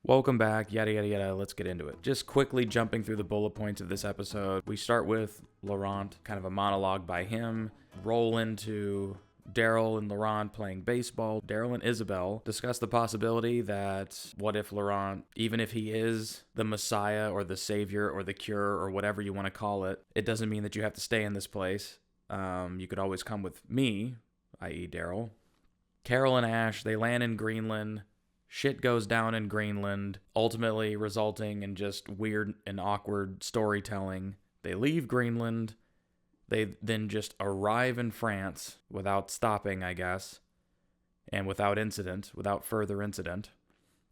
Welcome back, yada yada yada, let's get into it. Just quickly jumping through the bullet points of this episode. We start with Laurent, kind of a monologue by him, roll into Daryl and Laurent playing baseball. Daryl and Isabel discuss the possibility that what if Laurent, even if he is the Messiah or the Savior or the cure or whatever you want to call it, it doesn't mean that you have to stay in this place. You could always come with me, i.e. Daryl. Carol and Ash, they land in Greenland. Shit goes down in Greenland, ultimately resulting in just weird and awkward storytelling. They leave Greenland. They then just arrive in France without stopping, I guess, and without further incident.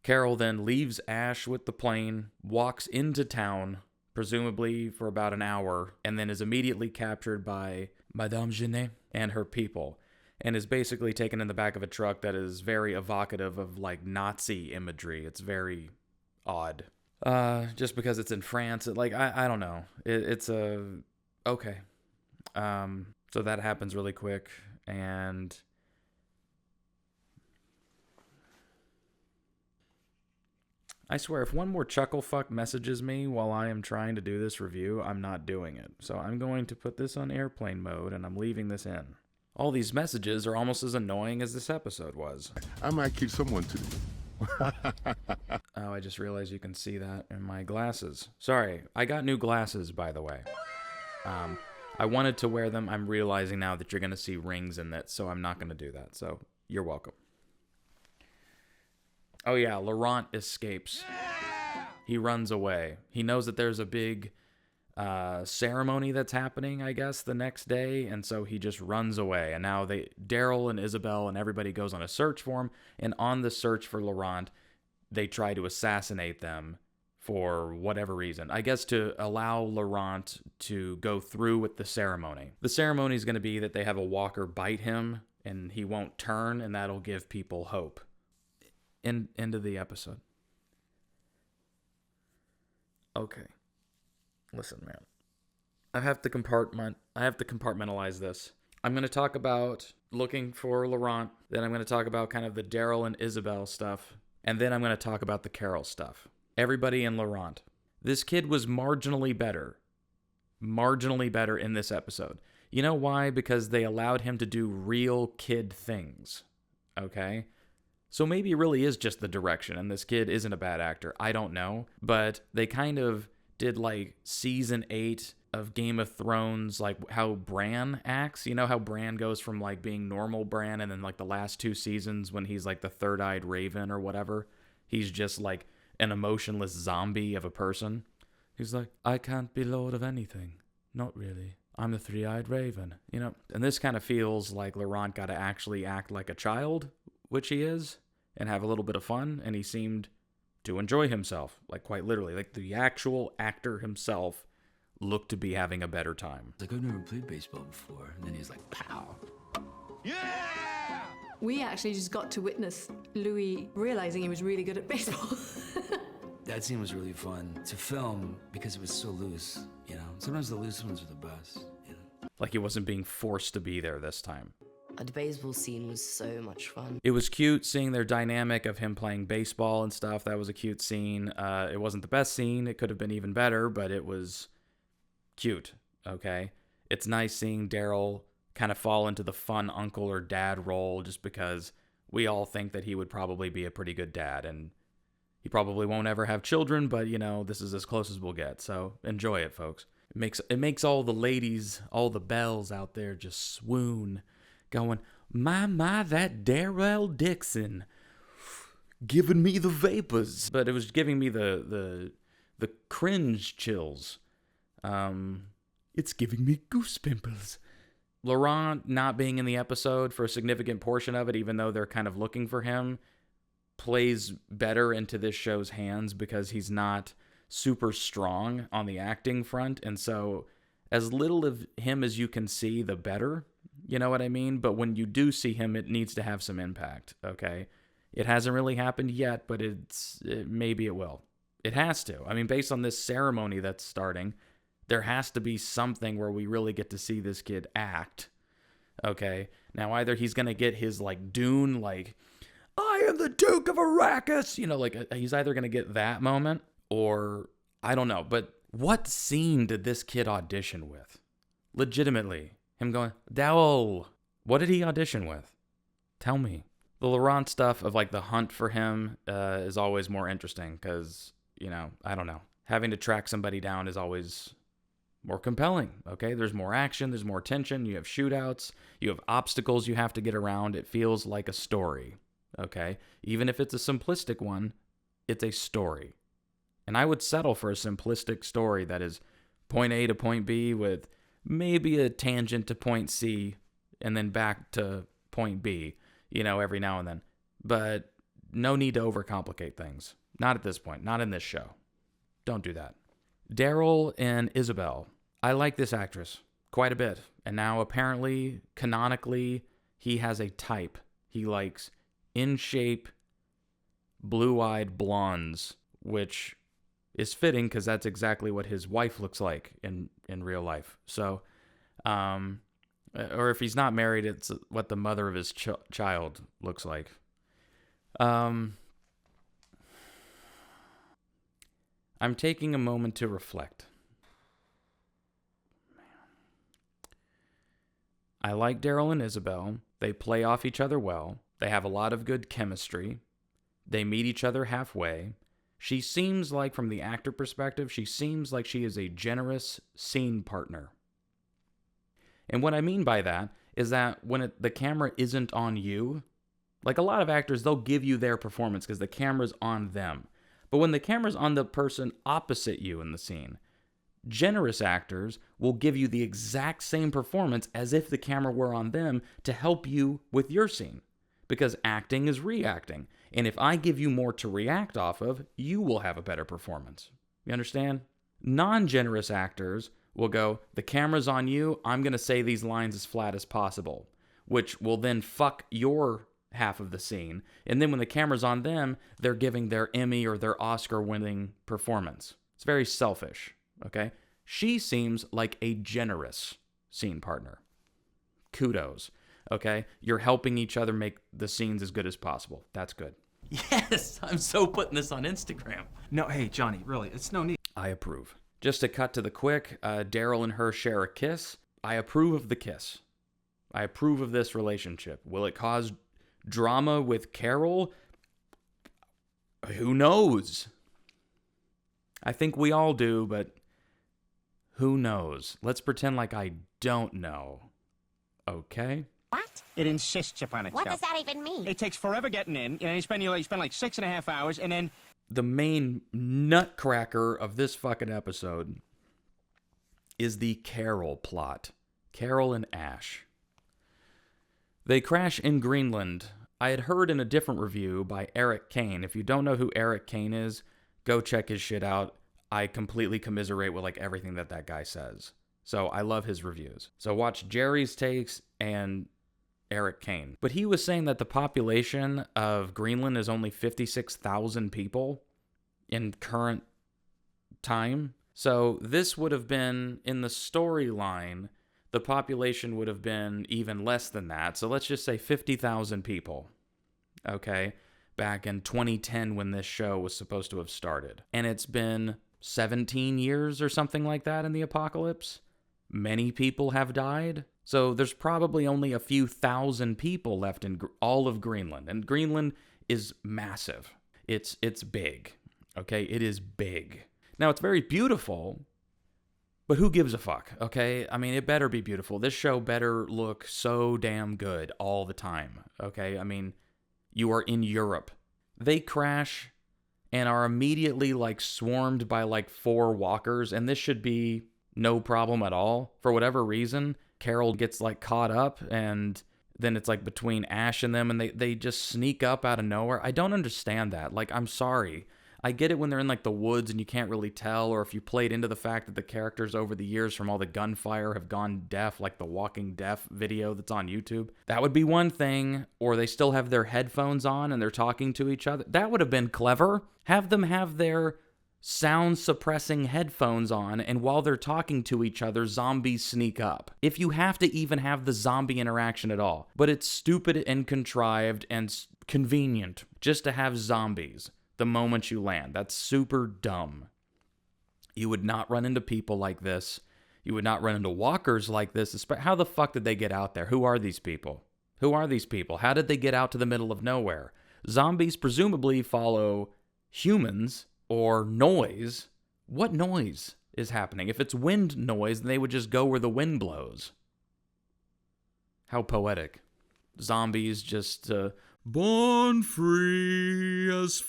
Carol then leaves Ash with the plane, walks into town, presumably for about an hour, and then is immediately captured by Madame Genet and her people, and is basically taken in the back of a truck that is very evocative of, like, Nazi imagery. It's very odd. Just because it's in France, I don't know. Okay. So that happens really quick, and I swear, if one more chucklefuck messages me while I am trying to do this review, I'm not doing it. So I'm going to put this on airplane mode, and I'm leaving this in. All these messages are almost as annoying as this episode was. I might keep someone to Oh, I just realized you can see that in my glasses. Sorry, I got new glasses, by the way. I wanted to wear them. I'm realizing now that you're going to see rings in that, so I'm not going to do that. So, you're welcome. Oh yeah, Laurent escapes. He runs away. He knows that there's a big ceremony that's happening, I guess, the next day, and so he just runs away. And now Daryl and Isabel and everybody goes on a search for him, and on the search for Laurent, they try to assassinate them for whatever reason. I guess to allow Laurent to go through with the ceremony. The ceremony is going to be that they have a walker bite him, and he won't turn, and that'll give people hope. End of the episode. Okay. Listen, man. I have to compartmentalize this. I'm going to talk about looking for Laurent. Then I'm going to talk about kind of the Daryl and Isabel stuff. And then I'm going to talk about the Carol stuff. Everybody in Laurent. This kid was marginally better in this episode. You know why? Because they allowed him to do real kid things. Okay? So maybe it really is just the direction, and this kid isn't a bad actor. I don't know. But they kind of did like season 8 of Game of Thrones, like how Bran acts. You know how Bran goes from like being normal Bran, and then like the last 2 seasons when he's like the third-eyed raven or whatever, he's just like an emotionless zombie of a person. He's like, I can't be lord of anything. Not really. I'm the three-eyed raven, you know? And this kind of feels like Laurent got to actually act like a child, which he is, and have a little bit of fun, and he seemed to enjoy himself, like quite literally. Like the actual actor himself looked to be having a better time. Like, I've never played baseball before. And then he's like, pow. Yeah! We actually just got to witness Louis realizing he was really good at baseball. That scene was really fun to film because it was so loose, you know? Sometimes the loose ones are the best, you know? Like he wasn't being forced to be there this time. The baseball scene was so much fun. It was cute seeing their dynamic of him playing baseball and stuff. That was a cute scene. It wasn't the best scene. It could have been even better, but it was cute, okay? It's nice seeing Daryl kind of fall into the fun uncle or dad role just because we all think that he would probably be a pretty good dad, and he probably won't ever have children, but, you know, this is as close as we'll get, so enjoy it, folks. It makes all the ladies, all the belles out there just swoon, going, my, that Daryl Dixon, giving me the vapors. But it was giving me the cringe chills. It's giving me goose pimples. Laurent not being in the episode for a significant portion of it, even though they're kind of looking for him, plays better into this show's hands because he's not super strong on the acting front. And so as little of him as you can see, the better. You know what I mean? But when you do see him, it needs to have some impact, okay? It hasn't really happened yet, but maybe it will. It has to. I mean, based on this ceremony that's starting, there has to be something where we really get to see this kid act, okay? Now, either he's going to get his, like, Dune, like, I am the Duke of Arrakis. You know, like he's either going to get that moment or I don't know. But what scene did this kid audition with? Legitimately. Him going, Daryl. What did he audition with? Tell me. The Laurent stuff of like the hunt for him is always more interesting because, you know, I don't know. Having to track somebody down is always more compelling, okay? There's more action, there's more tension, you have shootouts, you have obstacles you have to get around. It feels like a story, okay? Even if it's a simplistic one, it's a story. And I would settle for a simplistic story that is point A to point B with maybe a tangent to point C and then back to point B, you know, every now and then. But no need to overcomplicate things. Not at this point, not in this show. Don't do that. Daryl and Isabel. I like this actress quite a bit. And now apparently, canonically, he has a type. He likes in shape, blue-eyed blondes, which is fitting because that's exactly what his wife looks like in real life. So, or if he's not married, it's what the mother of his child looks like. I'm taking a moment to reflect. I like Daryl and Isabel. They play off each other well. They have a lot of good chemistry. They meet each other halfway. She seems like, from the actor perspective, she seems like she is a generous scene partner. And what I mean by that is that when the camera isn't on you, like a lot of actors, they'll give you their performance because the camera's on them. But when the camera's on the person opposite you in the scene, generous actors will give you the exact same performance as if the camera were on them to help you with your scene. Because acting is reacting. And if I give you more to react off of, you will have a better performance. You understand? Non-generous actors will go, the camera's on you, I'm going to say these lines as flat as possible, which will then fuck your half of the scene. And then when the camera's on them, they're giving their Emmy or their Oscar-winning performance. It's very selfish, okay? She seems like a generous scene partner. Kudos, okay? You're helping each other make the scenes as good as possible. That's good. Yes, I'm so putting this on Instagram. No, hey, Johnny, really, it's no need. I approve. Just to cut to the quick, Daryl and her share a kiss. I approve of the kiss. I approve of this relationship. Will it cause drama with Carol? Who knows? I think we all do, but who knows? Let's pretend like I don't know. Okay? What? It insists upon itself. What does that even mean? It takes forever getting in, and you spend like 6.5 hours, and then... The main nutcracker of this fucking episode is the Carol plot. Carol and Ash. They crash in Greenland. I had heard in a different review by Eric Kane. If you don't know who Eric Kane is, go check his shit out. I completely commiserate with like everything that guy says. So I love his reviews. So watch Jerry's takes and Eric Kane. But he was saying that the population of Greenland is only 56,000 people in current time. So this would have been, in the storyline, the population would have been even less than that. So let's just say 50,000 people, okay, back in 2010 when this show was supposed to have started. And it's been 17 years or something like that in the apocalypse. Many people have died. So there's probably only a few thousand people left in all of Greenland. And Greenland is massive. It's big, okay? It is big. Now, it's very beautiful, but who gives a fuck, okay? I mean, it better be beautiful. This show better look so damn good all the time, okay? I mean, you are in Europe. They crash and are immediately, like, swarmed by, like, 4 walkers, and this should be no problem at all. For whatever reason, Carol gets, like, caught up, and then it's, like, between Ash and them, and they just sneak up out of nowhere. I don't understand that. Like, I'm sorry. I get it when they're in, like, the woods and you can't really tell, or if you played into the fact that the characters over the years from all the gunfire have gone deaf, like the Walking Deaf video that's on YouTube. That would be one thing. Or they still have their headphones on and they're talking to each other. That would have been clever. Have them have their sound-suppressing headphones on, and while they're talking to each other, zombies sneak up. If you have to even have the zombie interaction at all. But it's stupid and contrived and convenient just to have zombies the moment you land. That's super dumb. You would not run into people like this. You would not run into walkers like this. How the fuck did they get out there? Who are these people? Who are these people? How did they get out to the middle of nowhere? Zombies presumably follow humans or noise. What noise is happening? If it's wind noise, then they would just go where the wind blows. How poetic. Zombies just born free as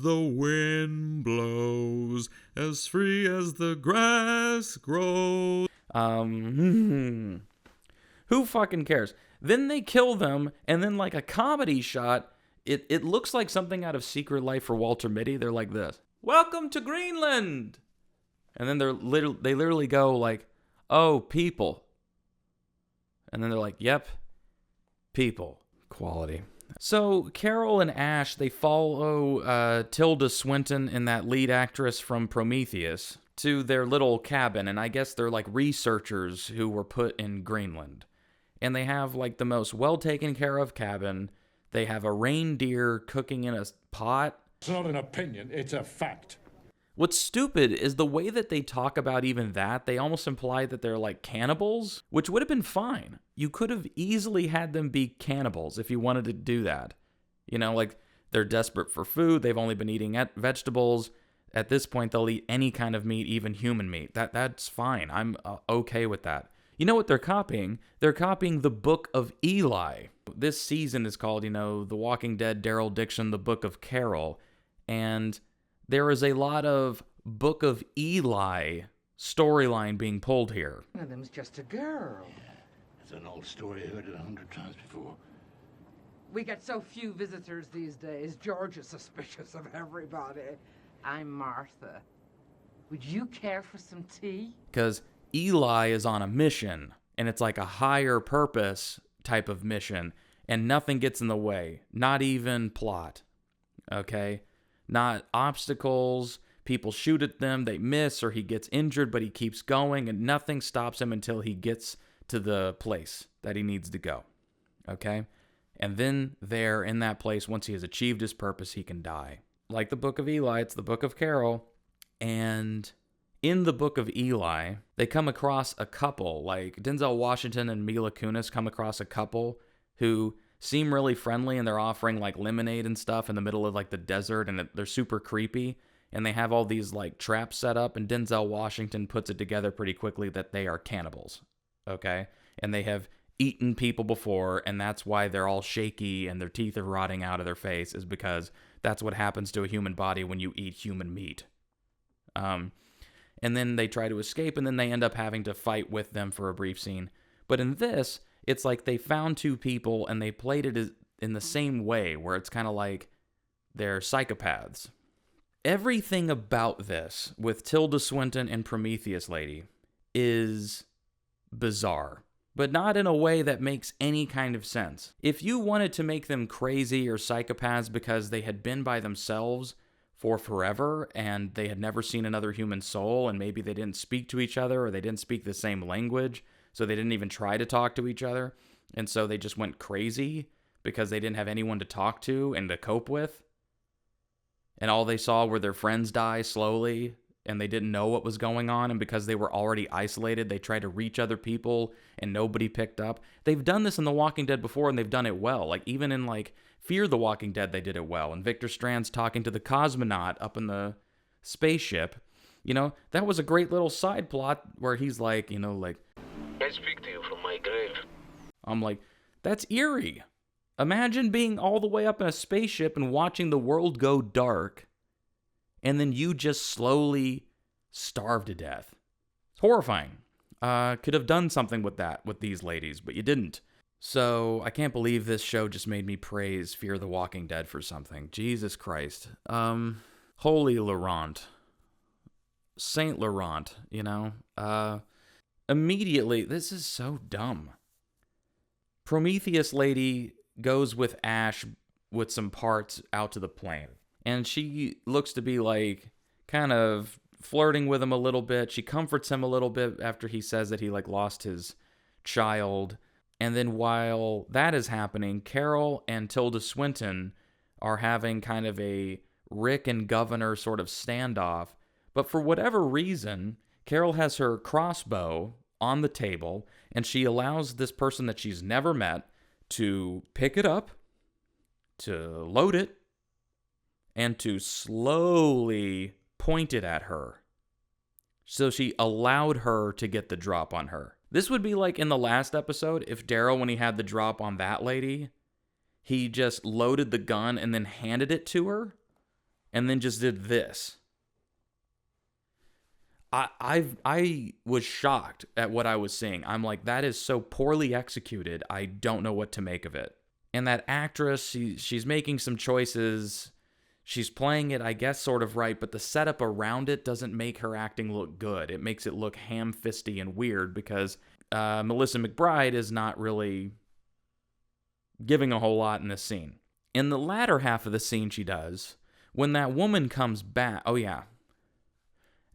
the wind blows, as free as the grass grows. Who fucking cares? Then they kill them, and then like a comedy shot, it looks like something out of Secret Life for Walter Mitty. They're like this. Welcome to Greenland. And then they literally go like, oh, people. And then they're like, yep, people. Quality. So Carol and Ash, they follow Tilda Swinton and that lead actress from Prometheus to their little cabin. And I guess they're like researchers who were put in Greenland. And they have like the most well taken care of cabin. They have a reindeer cooking in a pot. It's not an opinion, it's a fact. What's stupid is the way that they talk about even that. They almost imply that they're like cannibals, which would have been fine. You could have easily had them be cannibals if you wanted to do that. You know, like they're desperate for food. They've only been eating vegetables. At this point, they'll eat any kind of meat, even human meat. That's fine. I'm okay with that. You know what they're copying? They're copying the Book of Eli. This season is called, The Walking Dead, Daryl Dixon, The Book of Carol. And there is a lot of Book of Eli storyline being pulled here. One of them's just a girl. Yeah, it's an old story. I heard it 100 times before. We get so few visitors these days. George is suspicious of everybody. I'm Martha. Would you care for some tea? Because Eli is on a mission, and it's like a higher purpose type of mission, and nothing gets in the way. Not even plot. Okay? Not obstacles. People shoot at them, they miss, or he gets injured, but he keeps going, and nothing stops him until he gets to the place that he needs to go. Okay? And then there, in that place, once he has achieved his purpose, he can die. Like the Book of Eli, it's the Book of Carol. And in the Book of Eli, they come across a couple, like Denzel Washington and Mila Kunis come across a couple who seem really friendly, and they're offering like lemonade and stuff in the middle of like the desert, and they're super creepy, and they have all these like traps set up, and Denzel Washington puts it together pretty quickly that they are cannibals, okay? And they have eaten people before, and that's why they're all shaky and their teeth are rotting out of their face, is because that's what happens to a human body when you eat human meat. And then they try to escape, and then they end up having to fight with them for a brief scene. But in this, it's like they found two people, and they played it in the same way, where it's kind of like they're psychopaths. Everything about this, with Tilda Swinton and Prometheus Lady, is bizarre. But not in a way that makes any kind of sense. If you wanted to make them crazy or psychopaths because they had been by themselves for forever, and they had never seen another human soul, and maybe they didn't speak to each other, or they didn't speak the same language, so they didn't even try to talk to each other, and so they just went crazy because they didn't have anyone to talk to and to cope with, and all they saw were their friends die slowly, and they didn't know what was going on, and because they were already isolated, they tried to reach other people, and nobody picked up. They've done this in The Walking Dead before, and they've done it well. Like, even in, like, Fear the Walking Dead, they did it well. And Victor Strand's talking to the cosmonaut up in the spaceship. That was a great little side plot where he's like, I speak to you from my grave. I'm like, that's eerie. Imagine being all the way up in a spaceship and watching the world go dark, and then you just slowly starve to death. It's horrifying. Could have done something with that, with these ladies, but you didn't. So I can't believe this show just made me praise Fear the Walking Dead for something. Jesus Christ. Holy Laurent. Saint Laurent, Immediately, this is so dumb. Prometheus Lady goes with Ash with some parts out to the plane. And she looks to be like kind of flirting with him a little bit. She comforts him a little bit after he says that he like lost his child. And then while that is happening, Carol and Tilda Swinton are having kind of a Rick and Governor sort of standoff. But for whatever reason, Carol has her crossbow on the table, and she allows this person that she's never met to pick it up, to load it, and to slowly point it at her. So she allowed her to get the drop on her. This would be like in the last episode if Daryl, when he had the drop on that lady, he just loaded the gun and then handed it to her and then just did this. I was shocked at what I was seeing. I'm like, that is so poorly executed. I don't know what to make of it. And that actress, she's making some choices. She's playing it, I guess, sort of right, but the setup around it doesn't make her acting look good. It makes it look ham-fisty and weird because Melissa McBride is not really giving a whole lot in this scene. In the latter half of the scene she does, when that woman comes back, oh yeah,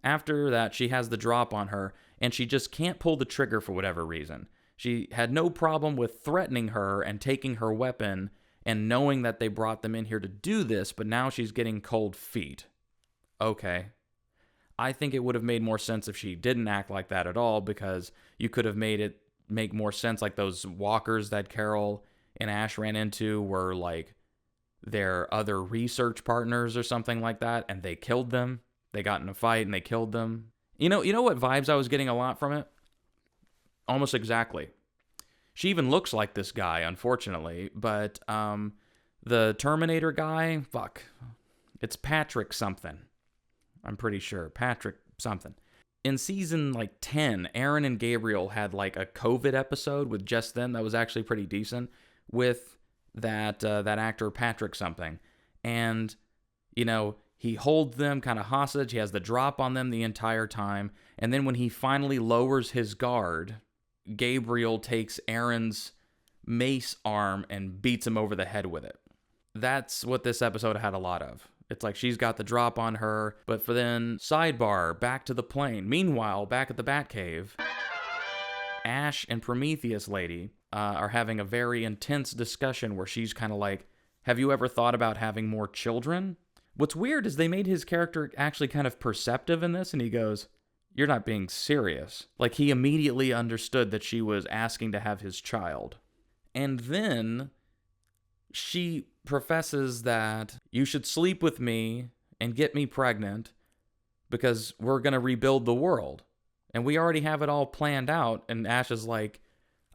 after that she has the drop on her and she just can't pull the trigger for whatever reason. She had no problem with threatening her and taking her weapon and knowing that they brought them in here to do this, but now she's getting cold feet. Okay. I think it would have made more sense if she didn't act like that at all, because you could have made it make more sense like those walkers that Carol and Ash ran into were like their other research partners or something like that, and they killed them. They got in a fight and they killed them. You know what vibes I was getting a lot from it? Almost exactly. She even looks like this guy, unfortunately, but the Terminator guy, fuck, it's Patrick something. I'm pretty sure. Patrick something. In season 10, Aaron and Gabriel had like a COVID episode with just them that was actually pretty decent with that actor Patrick something. And, he holds them kind of hostage. He has the drop on them the entire time. And then when he finally lowers his guard, Gabriel takes Aaron's mace arm and beats him over the head with it. That's what this episode had a lot of. It's like she's got the drop on her, but for then, sidebar, back to the plane. Meanwhile, back at the Batcave, Ash and Prometheus lady are having a very intense discussion where she's kind of like, have you ever thought about having more children? What's weird is they made his character actually kind of perceptive in this, and he goes, you're not being serious. Like, he immediately understood that she was asking to have his child. And then she professes that you should sleep with me and get me pregnant because we're going to rebuild the world. And we already have it all planned out. And Ash is like,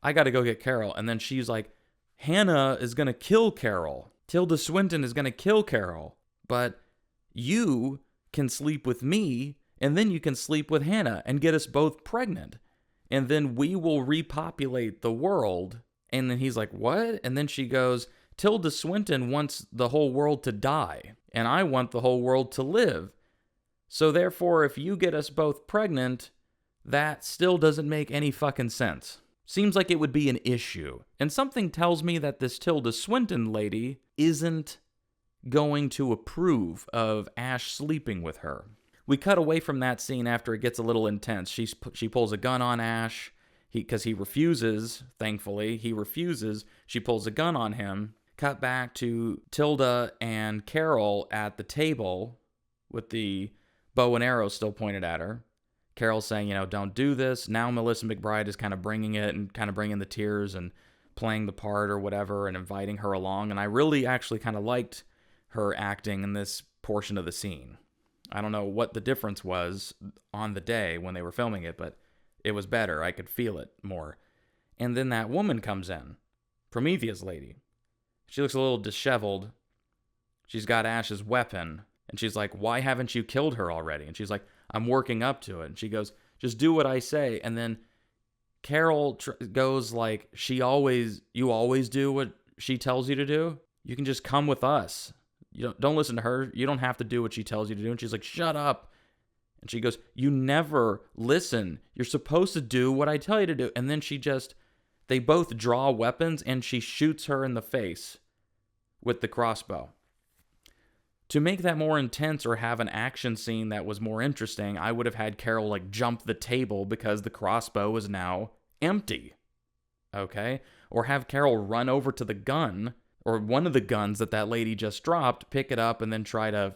I got to go get Carol. And then she's like, Hannah is going to kill Carol. Tilda Swinton is going to kill Carol. But you can sleep with me, and then you can sleep with Hannah and get us both pregnant. And then we will repopulate the world. And then he's like, what? And then she goes, Tilda Swinton wants the whole world to die, and I want the whole world to live. So therefore, if you get us both pregnant, that still doesn't make any fucking sense. Seems like it would be an issue. And something tells me that this Tilda Swinton lady isn't going to approve of Ash sleeping with her. We cut away from that scene after it gets a little intense. She pulls a gun on Ash because he refuses, thankfully. He refuses. She pulls a gun on him. Cut back to Tilda and Carol at the table with the bow and arrow still pointed at her. Carol's saying, don't do this. Now Melissa McBride is kind of bringing it and kind of bringing the tears and playing the part or whatever and inviting her along. And I really actually kind of liked her acting in this portion of the scene. I don't know what the difference was on the day when they were filming it, but it was better. I could feel it more. And then that woman comes in, Prometheus lady. She looks a little disheveled. She's got Ash's weapon, and she's like, why haven't you killed her already? And she's like, I'm working up to it. And she goes, just do what I say. And then Carol goes like, you always do what she tells you to do? You can just come with us. Don't listen to her. You don't have to do what she tells you to do. And she's like, shut up. And she goes, you never listen. You're supposed to do what I tell you to do. And then they both draw weapons and she shoots her in the face with the crossbow. To make that more intense or have an action scene that was more interesting, I would have had Carol jump the table because the crossbow is now empty. Okay? or have Carol run over to the gun, or one of the guns that lady just dropped, pick it up and then try to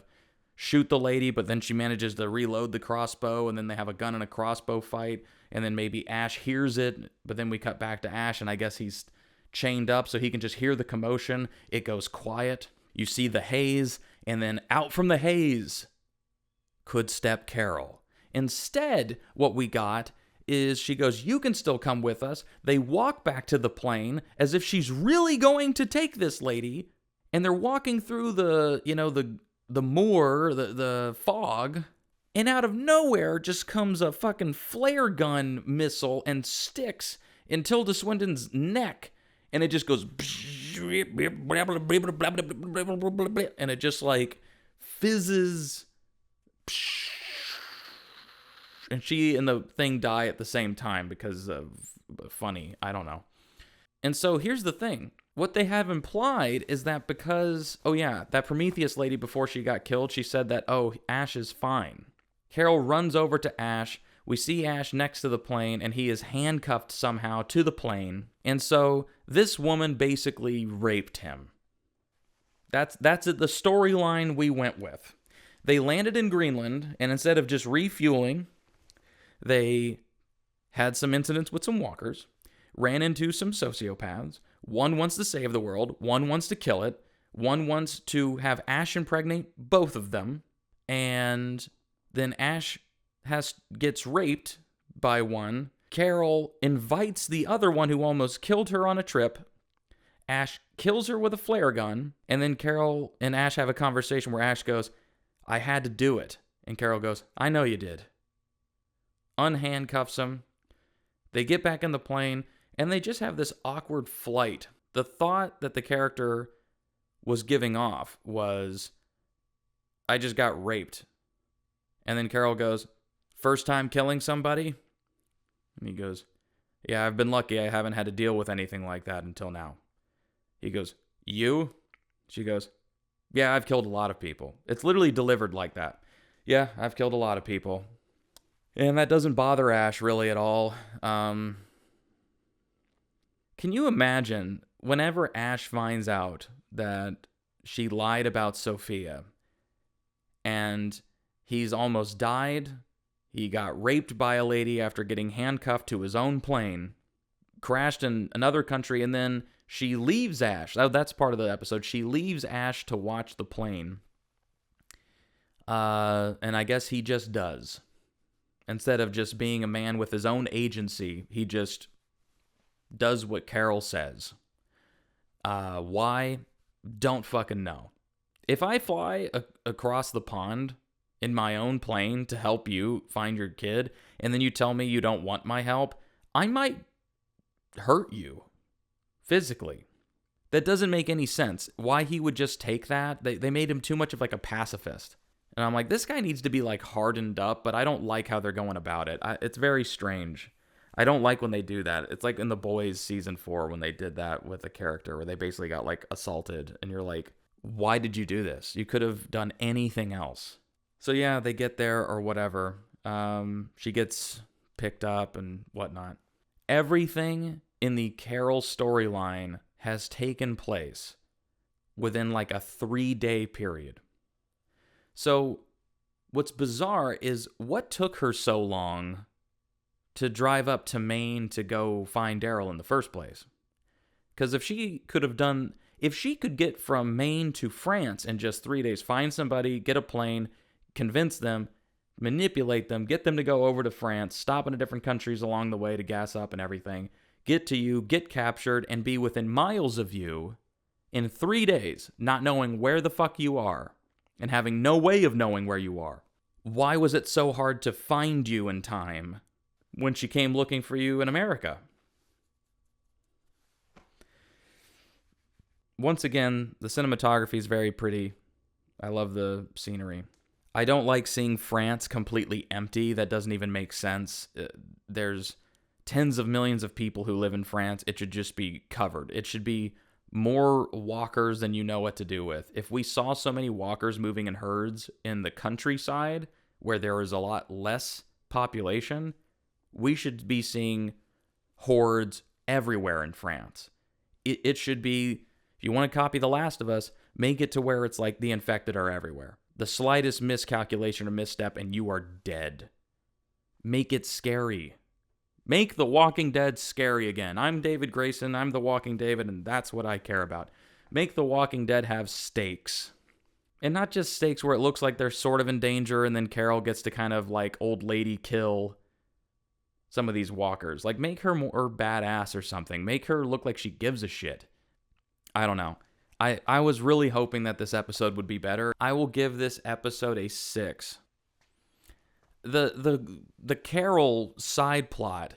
shoot the lady, but then she manages to reload the crossbow, and then they have a gun and a crossbow fight, and then maybe Ash hears it, but then we cut back to Ash, and I guess he's chained up so he can just hear the commotion. It goes quiet. You see the haze, and then out from the haze could step Carol. Instead, what we got is she goes, "You can still come with us." They walk back to the plane as if she's really going to take this lady, and they're walking through the moor, the fog, and out of nowhere just comes a fucking flare gun missile and sticks in Tilda Swinton's neck, and it just goes, and it just like fizzes, and she and the thing die at the same time because of funny, I don't know. And so here's the thing. What they have implied is that because, that Prometheus lady, before she got killed, she said that, Ash is fine. Carol runs over to Ash. We see Ash next to the plane, and he is handcuffed somehow to the plane. And so this woman basically raped him. That's it, the storyline we went with. They landed in Greenland, and instead of just refueling, they had some incidents with some walkers, ran into some sociopaths. One wants to save the world, one wants to kill it, one wants to have Ash impregnate both of them, and then Ash gets raped by one. Carol invites the other one who almost killed her on a trip. Ash kills her with a flare gun, and then Carol and Ash have a conversation where Ash goes, "I had to do it." And Carol goes, "I know you did." Unhandcuffs him. They get back in the plane, and they just have this awkward flight. The thought that the character was giving off was, I just got raped. And then Carol goes, "First time killing somebody?" And he goes, "Yeah, I've been lucky. I haven't had to deal with anything like that until now." He goes, "You?" She goes, "Yeah, I've killed a lot of people." It's literally delivered like that. "Yeah, I've killed a lot of people." And that doesn't bother Ash really at all. Can you imagine whenever Ash finds out that she lied about Sophia and he's almost died, he got raped by a lady after getting handcuffed to his own plane, crashed in another country, and then she leaves Ash. That's part of the episode. She leaves Ash to watch the plane. And I guess he just does. Instead of just being a man with his own agency, he just does what Carol says. Why? Don't fucking know. If I fly across the pond in my own plane to help you find your kid, and then you tell me you don't want my help, I might hurt you physically. That doesn't make any sense. Why he would just take that? They made him too much of like a pacifist. And I'm like, this guy needs to be like hardened up, but I don't like how they're going about it. It's very strange. I don't like when they do that. It's like in The Boys season 4 when they did that with a character where they basically got like assaulted, and you're like, why did you do this? You could have done anything else. So yeah, they get there or whatever. She gets picked up and whatnot. Everything in the Carol storyline has taken place within like a 3-day period. So what's bizarre is what took her so long to drive up to Maine to go find Daryl in the first place. Because if she could get from Maine to France in just 3 days, find somebody, get a plane, convince them, manipulate them, get them to go over to France, stop in different countries along the way to gas up and everything, get to you, get captured, and be within miles of you in 3 days, not knowing where the fuck you are, and having no way of knowing where you are. Why was it so hard to find you in time when she came looking for you in America? Once again, the cinematography is very pretty. I love the scenery. I don't like seeing France completely empty. That doesn't even make sense. There's tens of millions of people who live in France. It should just be covered. It should be more walkers than you know what to do with. If we saw so many walkers moving in herds in the countryside where there is a lot less population, we should be seeing hordes everywhere in France. it should be, if you want to copy The Last of Us, make it to where it's like the infected are everywhere. The slightest miscalculation or misstep and you are dead. Make it scary. Make The Walking Dead scary again. I'm David Grayson, I'm The Walking David, and that's what I care about. Make The Walking Dead have stakes. And not just stakes where it looks like they're sort of in danger and then Carol gets to kind of like old lady kill some of these walkers. Like, make her more badass or something. Make her look like she gives a shit. I don't know. I was really hoping that this episode would be better. I will give this episode a 6. The Carol side plot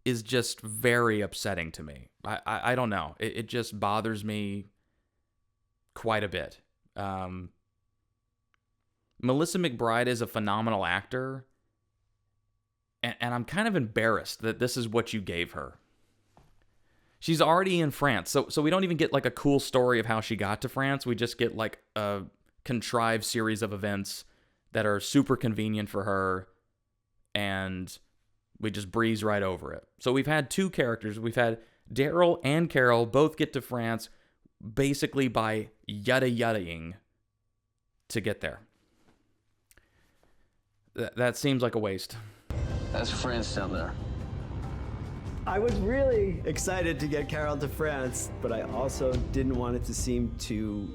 is just very upsetting to me. I don't know. It just bothers me quite a bit. Melissa McBride is a phenomenal actor, and I'm kind of embarrassed that this is what you gave her. She's already in France, so we don't even get like a cool story of how she got to France. We just get like a contrived series of events that are super convenient for her, and we just breeze right over it. So we've had 2 characters. We've had Daryl and Carol both get to France basically by yada-yadaing to get there. That seems like a waste. That's France down there. I was really excited to get Carol to France, but I also didn't want it to seem too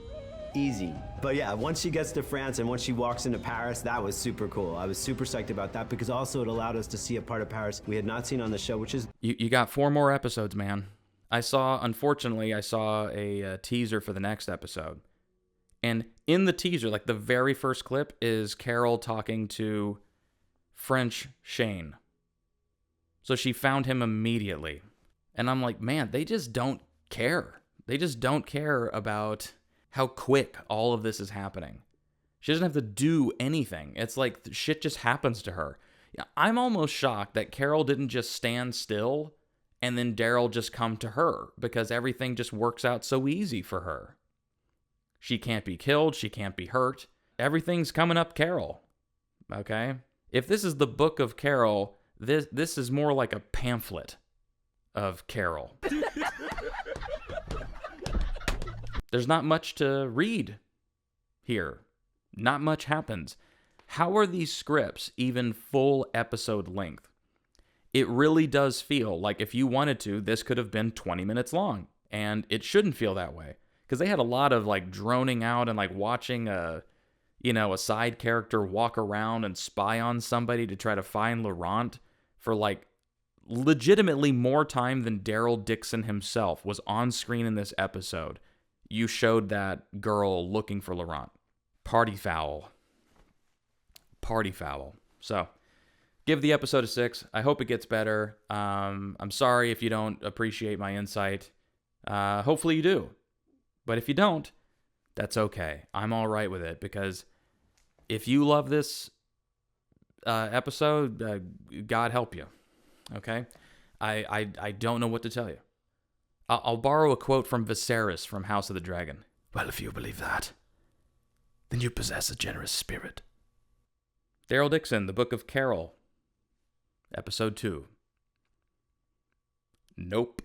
easy. But yeah, once she gets to France and once she walks into Paris, that was super cool. I was super psyched about that because also it allowed us to see a part of Paris we had not seen on the show, which is... You got 4 more episodes, man. Unfortunately, I saw a teaser for the next episode. And in the teaser, like the very first clip is Carol talking to French Shane. So she found him immediately. And I'm like, man, they just don't care. They just don't care about how quick all of this is happening. She doesn't have to do anything. It's like shit just happens to her. I'm almost shocked that Carol didn't just stand still and then Daryl just come to her because everything just works out so easy for her. She can't be killed. She can't be hurt. Everything's coming up Carol. Okay? If this is the book of Carol, this is more like a pamphlet of Carol. There's not much to read here. Not much happens. How are these scripts even full episode length? It really does feel like if you wanted to, this could have been 20 minutes long. And it shouldn't feel that way. Because they had a lot of like droning out and like watching a side character walk around and spy on somebody to try to find Laurent for like legitimately more time than Daryl Dixon himself was on screen in this episode. You showed that girl looking for Laurent. Party foul. Party foul. So, give the episode a 6. I hope it gets better. I'm sorry if you don't appreciate my insight. Hopefully you do. But if you don't, that's okay. I'm all right with it because if you love this episode, God help you. Okay? I don't know what to tell you. I'll borrow a quote from Viserys from House of the Dragon. Well, if you believe that, then you possess a generous spirit. Daryl Dixon, The Book of Carol, Episode 2. Nope.